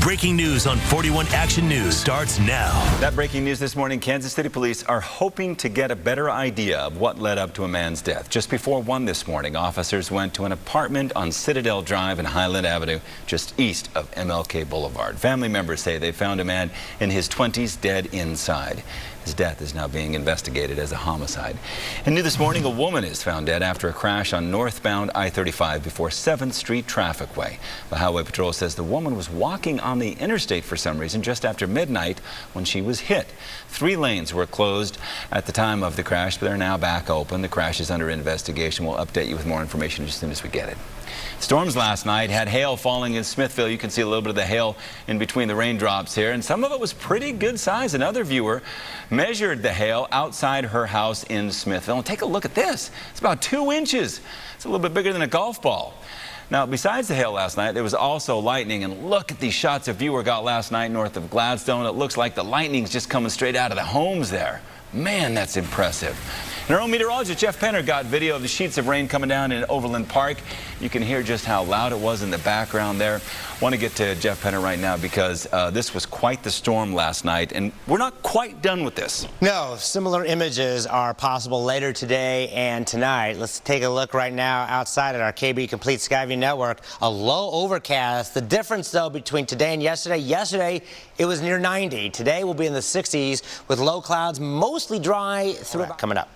Breaking news on 41 Action News starts now. That breaking news this morning, Kansas City police are hoping to get a better idea of what led up to a man's death. Just before 1 this morning, officers went to an apartment on Citadel Drive and Highland Avenue, just east of MLK Boulevard. Family members say they found a man in his 20s dead inside. His death is now being investigated as a homicide. And new this morning, a woman is found dead after a crash on northbound I-35 before 7th Street Trafficway. The Highway Patrol says the woman was walking on the interstate for some reason just after midnight when she was hit. 3 lanes were closed at the time of the crash, but they're now back open. The crash is under investigation. We'll update you with more information as soon as we get it. Storms last night had hail falling in Smithville. You can see a little bit of the hail in between the raindrops here, and some of it was pretty good size. Another viewer measured the hail outside her house in Smithville. And take a look at this. It's about 2 inches. It's a little bit bigger than a golf ball. Now, besides the hail last night, there was also lightning, and look at these shots a viewer got last night north of Gladstone. It looks like the lightning's just coming straight out of the homes there. Man, that's impressive. And our own meteorologist, Jeff Penner, got video of the sheets of rain coming down in Overland Park. You can hear just how loud it was in the background there. I want to get to Jeff Penner right now because this was quite the storm last night, and we're not quite done with this. No, similar images are possible later today and tonight. Let's take a look right now outside at our KB Complete Skyview network. A low overcast. The difference, though, between today and yesterday, it was near 90. Today will be in the 60s with low clouds, mostly dry through. Coming up.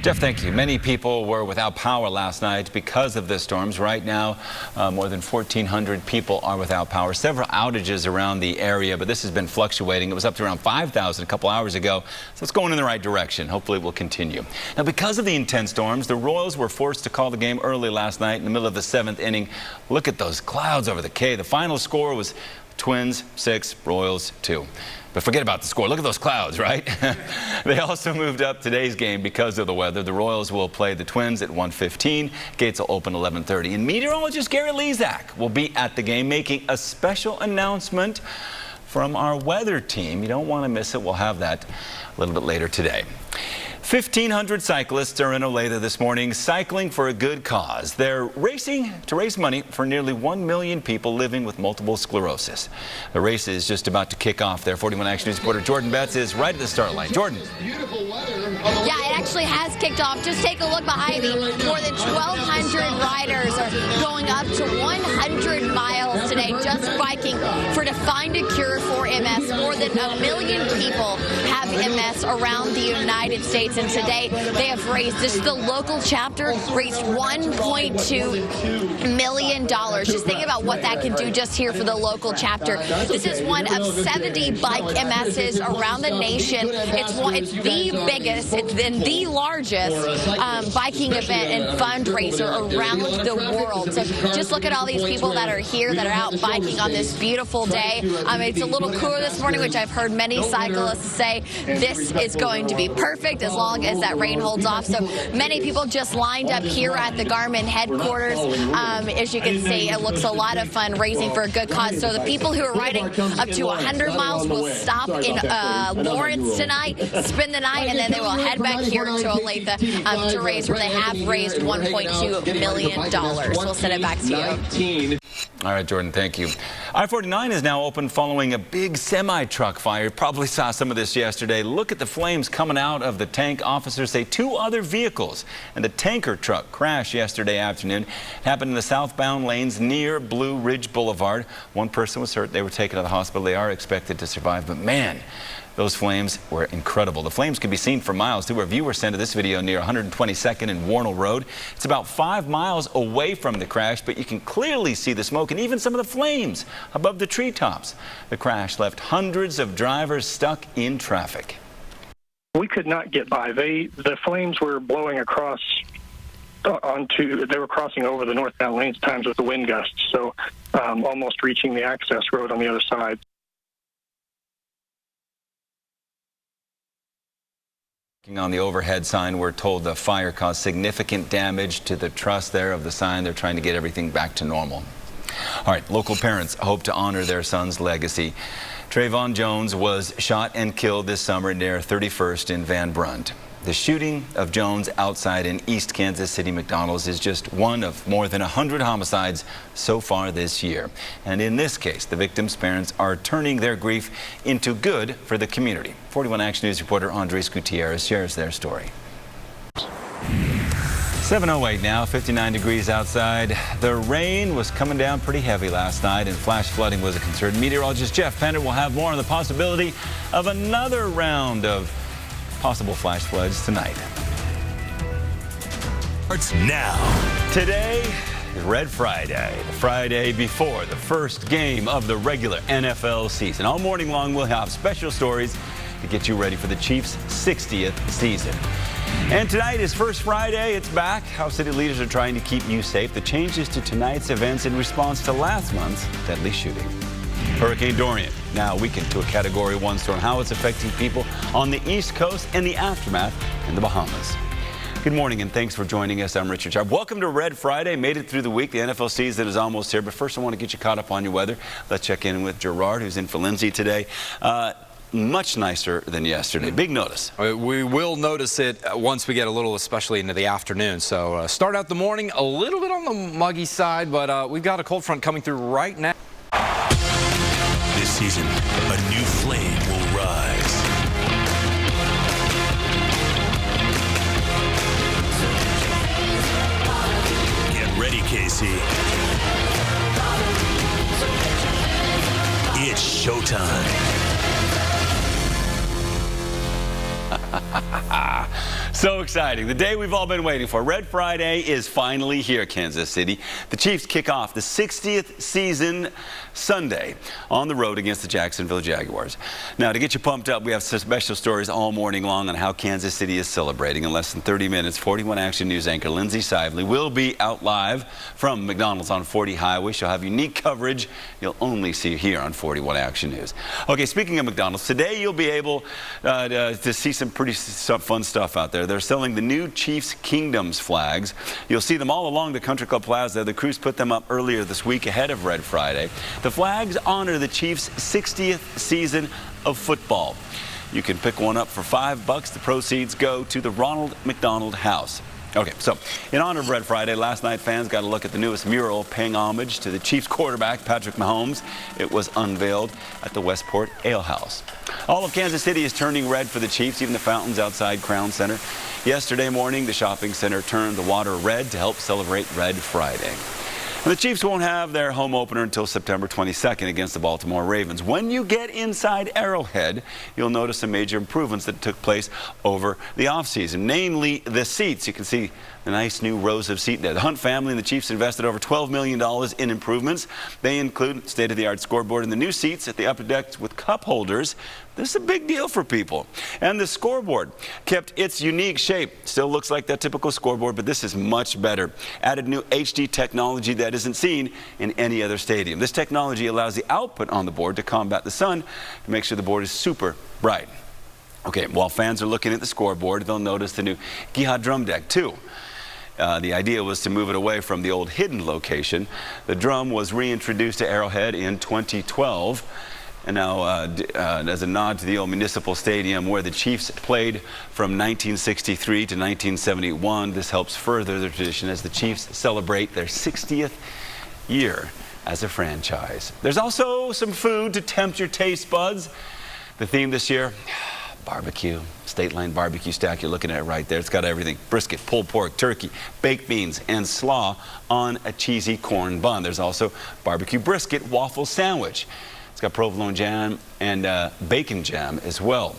Jeff, thank you. Many people were without power last night because of the storms. Right now, more than 1,400 people are without power. Several outages around the area, but this has been fluctuating. It was up to around 5,000 a couple hours ago, so it's going in the right direction. Hopefully it will continue. Now, because of the intense storms, the Royals were forced to call the game early last night in the middle of the 7th inning. Look at those clouds over the K. The final score was Twins 6, Royals 2. But forget about the score. Look at those clouds, right? They also moved up today's game because of the weather. The Royals will play the Twins at 1:15. Gates will open 11:30. And meteorologist Gary Lezak will be at the game making a special announcement from our weather team. You don't want to miss it. We'll have that a little bit later today. 1,500 cyclists are in Olathe this morning cycling for a good cause. They're racing to raise money for nearly 1 million people living with multiple sclerosis. The race is just about to kick off there. 41 Action News reporter Jordan Betts is right at the start line. Jordan. Yeah, it actually has kicked off. Just take a look behind me. More than 1,200 riders are going up to 100 miles today just biking to find a cure for MS. More than 1 million people have MS around the United States, and today they have raised, this is the local chapter, raised $1.2 million. Just think about what that can do just here for the local chapter. This is one of 70 bike MSs around the nation. It's the biggest, it's been the largest biking event and fundraiser around the world. So just look at all these people that are here, that are out biking on this beautiful day. It's a little cooler this morning, which I've heard many cyclists say this is going to be perfect as long as that rain holds off. So many people just lined up here at the Garmin headquarters. As you can see, it looks a lot of fun, raising for a good cause. So the people who are riding up to 100 miles will stop in Lawrence tonight, spend the night, and then they will head back here to Olathe to raise, where they have raised $1.2 million. We'll send it back to you. All right, Jordan, thank you. I-49 is now open following a big semi-truck fire. You probably saw some of this yesterday. Look at the flames coming out of the tank. Officers say 2 other vehicles and the tanker truck crashed yesterday afternoon. It happened in the southbound lanes near Blue Ridge Boulevard. 1 person was hurt. They were taken to the hospital. They are expected to survive, but man, those flames were incredible. The flames can be seen for miles too. Our viewers sent this video near 122nd and Warnell Road. It's about 5 miles away from the crash, but you can clearly see the smoke and even some of the flames above the treetops. The crash left hundreds of drivers stuck in traffic. We could not get by. The flames were blowing across they were crossing over the northbound lanes at times with the wind gusts, so almost reaching the access road on the other side. On the overhead sign, we're told the fire caused significant damage to the truss there of the sign. They're trying to get everything back to normal. All right, local parents hope to honor their son's legacy. Trayvon Jones was shot and killed this summer near 31st in Van Brunt. The shooting of Jones outside an East Kansas City McDonald's is just one of more than 100 homicides so far this year. And in this case, the victims' parents are turning their grief into good for the community. 41 Action News reporter Andres Gutierrez shares their story. 7:08 now, 59 degrees outside. The rain was coming down pretty heavy last night and flash flooding was a concern. Meteorologist Jeff Pender will have more on the possibility of another round of possible flash floods tonight. Starts now. Today is Red Friday, the Friday before the first game of the regular NFL season. All morning long we'll have special stories to get you ready for the Chiefs' 60th season. And tonight is First Friday. It's back. How city leaders are trying to keep you safe. The changes to tonight's events in response to last month's deadly shooting. Hurricane Dorian now weakened to a Category 1 storm. How it's affecting people on the East Coast and the aftermath in the Bahamas. Good morning and thanks for joining us. I'm Richard Sharp. Welcome to Red Friday. Made it through the week. The NFL season is almost here. But first I want to get you caught up on your weather. Let's check in with Gerard, who's in for Lindsay today. Much nicer than yesterday. Big notice. We will notice it once we get a little, especially into the afternoon. So start out the morning a little bit on the muggy side, but we've got a cold front coming through right now. This season, a new flame will rise. Get ready, KC. It's showtime. So exciting. The day we've all been waiting for. Red Friday is finally here, Kansas City. The Chiefs kick off the 60th season Sunday on the road against the Jacksonville Jaguars. Now, to get you pumped up, we have some special stories all morning long on how Kansas City is celebrating. In less than 30 minutes, 41 Action News anchor Lindsay Sively will be out live from McDonald's on 40 Highway. She'll have unique coverage you'll only see here on 41 Action News. Okay, speaking of McDonald's, today you'll be able to see some pretty fun stuff out there. They're selling the new Chiefs Kingdoms flags. You'll see them all along the Country Club Plaza. The crews put them up earlier this week ahead of Red Friday. The flags honor the Chiefs' 60th season of football. You can pick one up for $5. The proceeds go to the Ronald McDonald House. Okay, so in honor of Red Friday, last night fans got a look at the newest mural paying homage to the Chiefs quarterback, Patrick Mahomes. It was unveiled at the Westport Ale House. All of Kansas City is turning red for the Chiefs, even the fountains outside Crown Center. Yesterday morning, the shopping center turned the water red to help celebrate Red Friday. And the Chiefs won't have their home opener until September 22nd against the Baltimore Ravens. When you get inside Arrowhead, you'll notice some major improvements that took place over the offseason, namely the seats. You can see the nice new rows of seats there. The Hunt family and the Chiefs invested over $12 million in improvements. They include state-of-the-art scoreboard and the new seats at the upper decks with cup holders. This is a big deal for people. And the scoreboard kept its unique shape. Still looks like that typical scoreboard, but this is much better. Added new HD technology that isn't seen in any other stadium. This technology allows the output on the board to combat the sun to make sure the board is super bright. Okay, while fans are looking at the scoreboard, they'll notice the new Gihad drum deck too. The idea was to move it away from the old hidden location. The drum was reintroduced to Arrowhead in 2012. And now, as a nod to the old municipal stadium where the Chiefs played from 1963 to 1971, this helps further the tradition as the Chiefs celebrate their 60th year as a franchise. There's also some food to tempt your taste buds. The theme this year, barbecue. State Line barbecue stack, you're looking at it right there. It's got everything. Brisket, pulled pork, turkey, baked beans, and slaw on a cheesy corn bun. There's also barbecue brisket waffle sandwich. It's got provolone jam and bacon jam as well.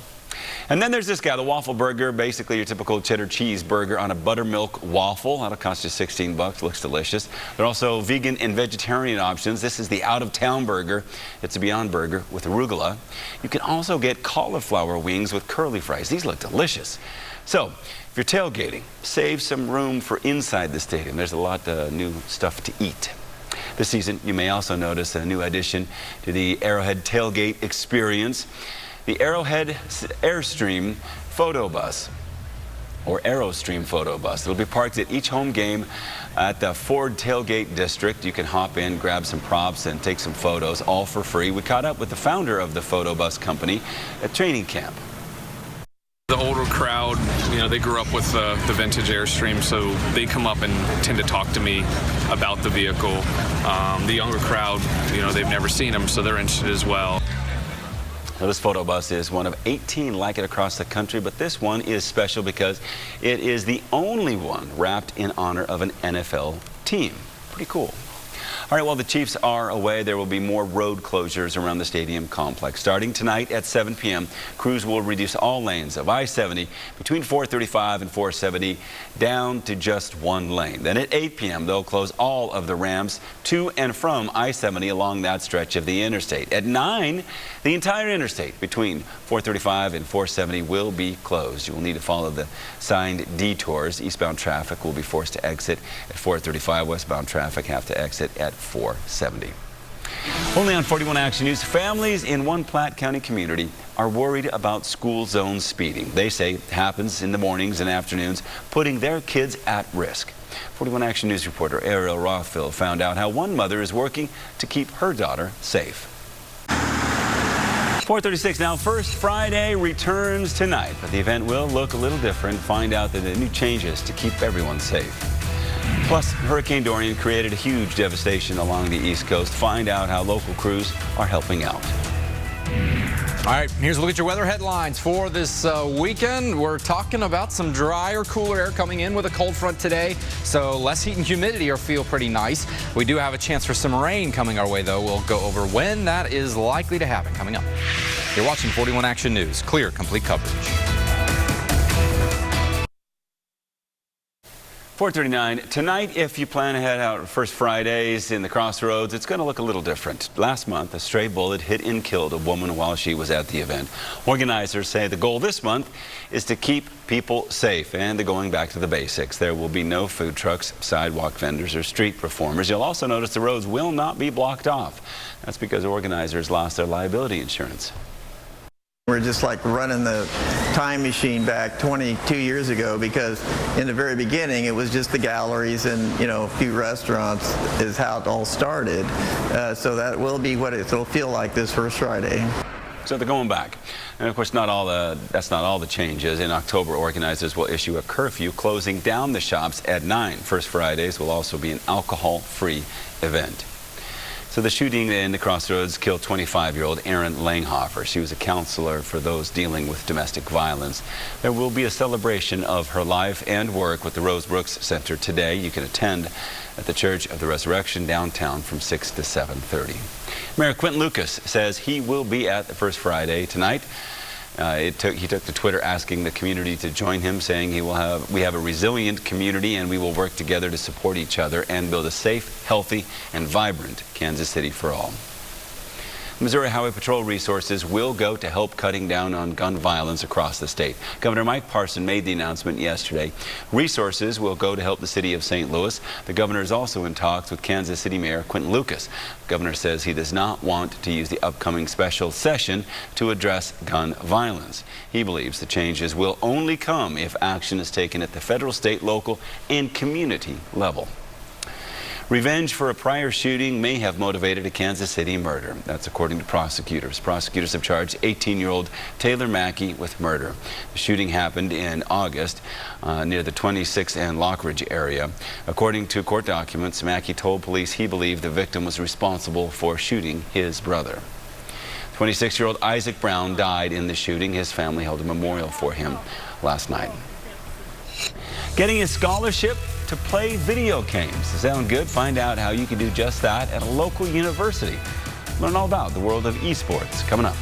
And then there's this guy, the waffle burger, basically your typical cheddar cheese burger on a buttermilk waffle. That'll cost you $16. Looks delicious. There are also vegan and vegetarian options. This is the out-of-town burger. It's a Beyond Burger with arugula. You can also get cauliflower wings with curly fries. These look delicious. So, if you're tailgating, save some room for inside the stadium. There's a lot of new stuff to eat. This season, you may also notice a new addition to the Arrowhead tailgate experience. The Arrowhead Airstream Photo Bus, or Aerostream Photo Bus. It'll be parked at each home game at the Ford Tailgate District. You can hop in, grab some props, and take some photos, all for free. We caught up with the founder of the Photo Bus company at training camp. The older crowd, they grew up with the vintage Airstream, so they come up and tend to talk to me about the vehicle. The younger crowd, they've never seen them, so they're interested as well. Now, this photo bus is one of 18 like it across the country, but this one is special because it is the only one wrapped in honor of an NFL team. Pretty cool. All right, while the Chiefs are away, there will be more road closures around the stadium complex. Starting tonight at 7 p.m., crews will reduce all lanes of I-70 between 435 and 470 down to just one lane. Then at 8 p.m., they'll close all of the ramps to and from I-70 along that stretch of the interstate. At 9, the entire interstate between 435 and 470 will be closed. You will need to follow the signed detours. Eastbound traffic will be forced to exit at 435. Westbound traffic have to exit at 470. Only on 41 Action News, families in one Platte County community are worried about school zone speeding. They say it happens in the mornings and afternoons, putting their kids at risk. 41 Action News reporter Ariel Rothfield found out how one mother is working to keep her daughter safe. 4:36 now. First Friday returns tonight, but the event will look a little different. Find out the new changes to keep everyone safe. Plus, Hurricane Dorian created a huge devastation along the East Coast. Find out how local crews are helping out. All right, here's a look at your weather headlines for this weekend. We're talking about some drier, cooler air coming in with a cold front today, so less heat and humidity are feel pretty nice. We do have a chance for some rain coming our way, though. We'll go over when that is likely to happen coming up. You're watching 41 Action News. Clear, complete coverage. 4:39 tonight. If you plan to head out First Fridays in the Crossroads, it's going to look a little different. Last month, a stray bullet hit and killed a woman while she was at the event. Organizers say the goal this month is to keep people safe, and they're going back to the basics. There will be no food trucks, sidewalk vendors, or street performers. You'll also notice the roads will not be blocked off. That's because organizers lost their liability insurance. We're just like running the time machine back 22 years ago, because in the very beginning it was just the galleries and a few restaurants is how it all started. So that will be what it'll feel like this First Friday. So they're going back. And of course, that's not all the changes. In October, organizers will issue a curfew closing down the shops at 9. First Fridays will also be an alcohol-free event. So the shooting in the Crossroads killed 25-year-old Erin Langhofer. She was a counselor for those dealing with domestic violence. There will be a celebration of her life and work with the Rose Brooks Center today. You can attend at the Church of the Resurrection downtown from 6 to 7:30. Mayor Quentin Lucas says he will be at the First Friday tonight. He took to Twitter asking the community to join him, saying we have a resilient community and we will work together to support each other and build a safe, healthy, and vibrant Kansas City for all. Missouri Highway Patrol resources will go to help cutting down on gun violence across the state. Governor Mike Parson made the announcement yesterday. Resources will go to help the city of St. Louis. The governor is also in talks with Kansas City Mayor Quentin Lucas. The governor says he does not want to use the upcoming special session to address gun violence. He believes the changes will only come if action is taken at the federal, state, local, and community level. Revenge for a prior shooting may have motivated a Kansas City murder. That's according to prosecutors. Prosecutors have charged 18-year-old Taylor Mackey with murder. The shooting happened in August near the 26th and Lockridge area. According to court documents, Mackey told police he believed the victim was responsible for shooting his brother. 26-year-old Isaac Brown died in the shooting. His family held a memorial for him last night. Getting a scholarship to play video games. Sound good? Find out how you can do just that at a local university. Learn all about the world of esports coming up.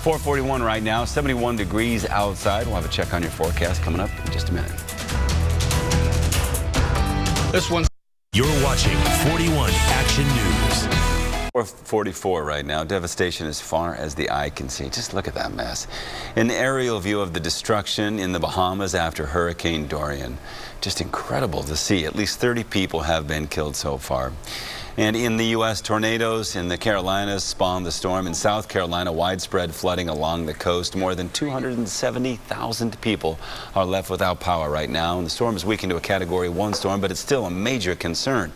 4:41 right now, 71 degrees outside. We'll have a check on your forecast coming up in just a minute. You're watching 41 Action News. 4:44 right now. Devastation as far as the eye can see. Just look at that mess. An aerial view of the destruction in the Bahamas after Hurricane Dorian. Just incredible to see. At least 30 people have been killed so far. And in the U.S., tornadoes in the Carolinas spawned the storm. In South Carolina, widespread flooding along the coast. More than 270,000 people are left without power right now. And the storm is weakened to a Category 1 storm, but it's still a major concern.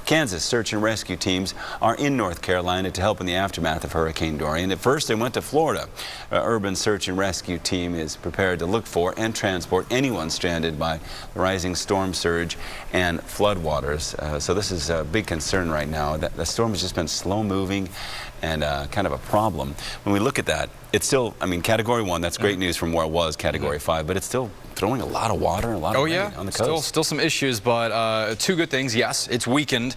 Kansas search and rescue teams are in North Carolina to help in the aftermath of Hurricane Dorian. At first, they went to Florida. An urban search and rescue team is prepared to look for and transport anyone stranded by the rising storm surge and floodwaters. So this is a big concern right now. The storm has just been slow moving and kind of a problem. When we look at that, it's still, I mean, Category 1, that's great news from where it was Category 5, but it's still throwing a lot of water and a lot of rain on the coast. Still some issues, but two good things. Yes, it's weakened.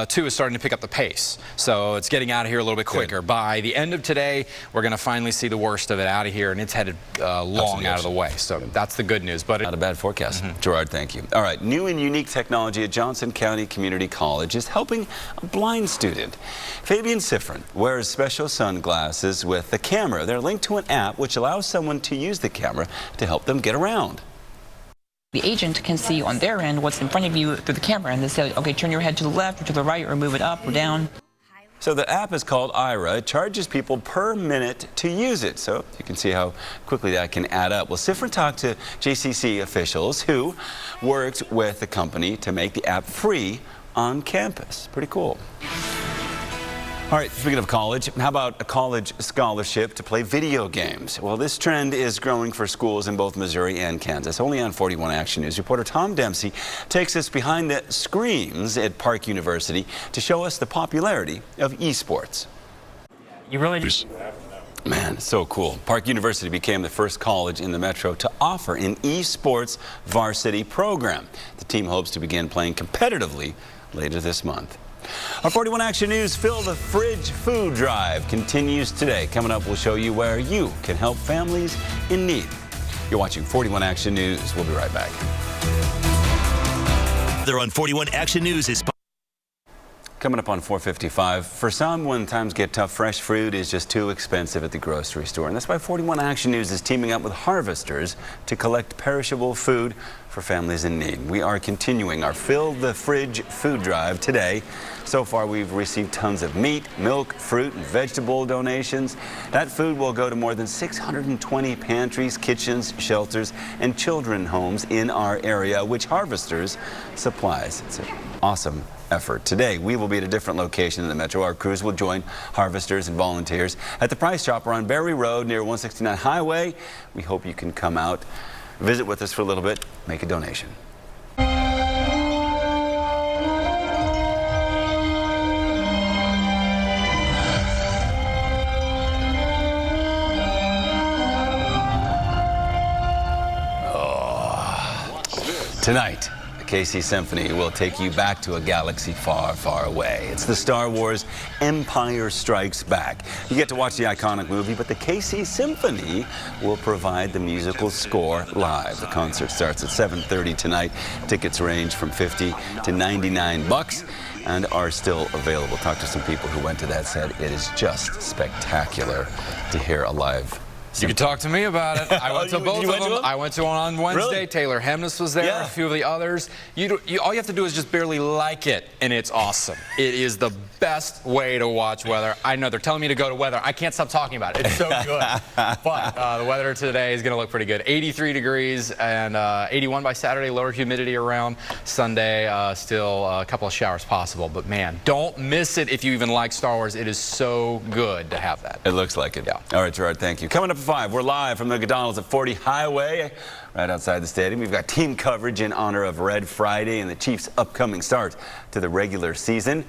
Two is starting to pick up the pace. So it's getting out of here a little bit quicker. Good. By the end of today, we're going to finally see the worst of it out of here, and it's headed long out of the way. So that's the good news. But not a bad forecast. Gerard, thank you. All right, new and unique technology at Johnson County Community College is helping a blind student. Fabian Sifrin wears special sunglasses with the camera. They're linked to an app which allows someone to use the camera to help them get around. The agent can see on their end what's in front of you through the camera, and they say, okay, turn your head to the left or to the right, or move it up or down. So the app is called Ira. It charges people per minute to use it. So you can see how quickly that can add up. Well, Sifrin talked to JCC officials who worked with the company to make the app free on campus. Pretty cool. All right, speaking of college, how about a college scholarship to play video games? Well, this trend is growing for schools in both Missouri and Kansas. Only on 41 Action News, reporter Tom Dempsey takes us behind the screens at Park University to show us the popularity of esports. You really just... Man, it's so cool. Park University became the first college in the metro to offer an esports varsity program. The team hopes to begin playing competitively later this month. Our 41 Action News Fill the Fridge Food Drive continues today. Coming up, we'll show you where you can help families in need. You're watching 41 Action News. We'll be right back. They're on 41 Action News is Coming up on 4:55, for some, when times get tough, fresh fruit is just too expensive at the grocery store. And that's why 41 Action News is teaming up with harvesters to collect perishable food for families in need. We are continuing our Fill the Fridge food drive today. So far, we've received tons of meat, milk, fruit, and vegetable donations. That food will go to more than 620 pantries, kitchens, shelters, and children's homes in our area, which Harvesters supplies. It's an awesome effort. Today, we will be at a different location in the metro. Our crews will join harvesters and volunteers at the Price Chopper on Berry Road near 169 Highway. We hope you can come out, visit with us for a little bit, make a donation. Tonight, the KC Symphony will take you back to a galaxy far, far away. It's the Star Wars Empire Strikes Back. You get to watch the iconic movie, but the KC Symphony will provide the musical score live. The concert starts at 7:30 tonight. Tickets range from $50 to $99 and are still available. Talked to some people who went to that, said it is just spectacacher to hear a live. You can talk to me about it. I went to both of them. I went to one on Wednesday. Really? Taylor Hemness was there, a few of the others. All you have to do is just barely like it, and it's awesome. It is the best way to watch weather. I know they're telling me to go to weather. I can't stop talking about it. It's so good. But the weather today is going to look pretty good. 83 degrees and 81 by Saturday. Lower humidity around. Sunday, still a couple of showers possible. But, man, don't miss it if you even like Star Wars. It is so good to have that. It looks like it. Yeah. All right, Gerard, thank you. Coming up at 5, we're live from the McDonald's at 40 Highway, right outside the stadium. We've got team coverage in honor of Red Friday and the Chiefs' upcoming start to the regular season.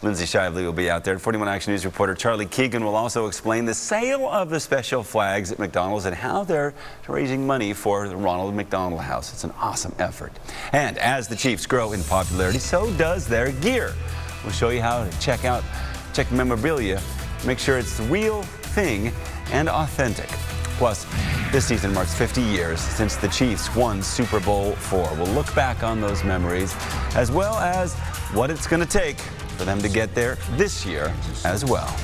Lindsay Shively will be out there. 41 Action News reporter Charlie Keegan will also explain the sale of the special flags at McDonald's and how they're raising money for the Ronald McDonald House. It's an awesome effort. And as the Chiefs grow in popularity, so does their gear. We'll show you how to check memorabilia, make sure it's the real thing and authentic. Plus, this season marks 50 years since the Chiefs won Super Bowl IV. We'll look back on those memories as well as what it's going to take for them to get there this year as well.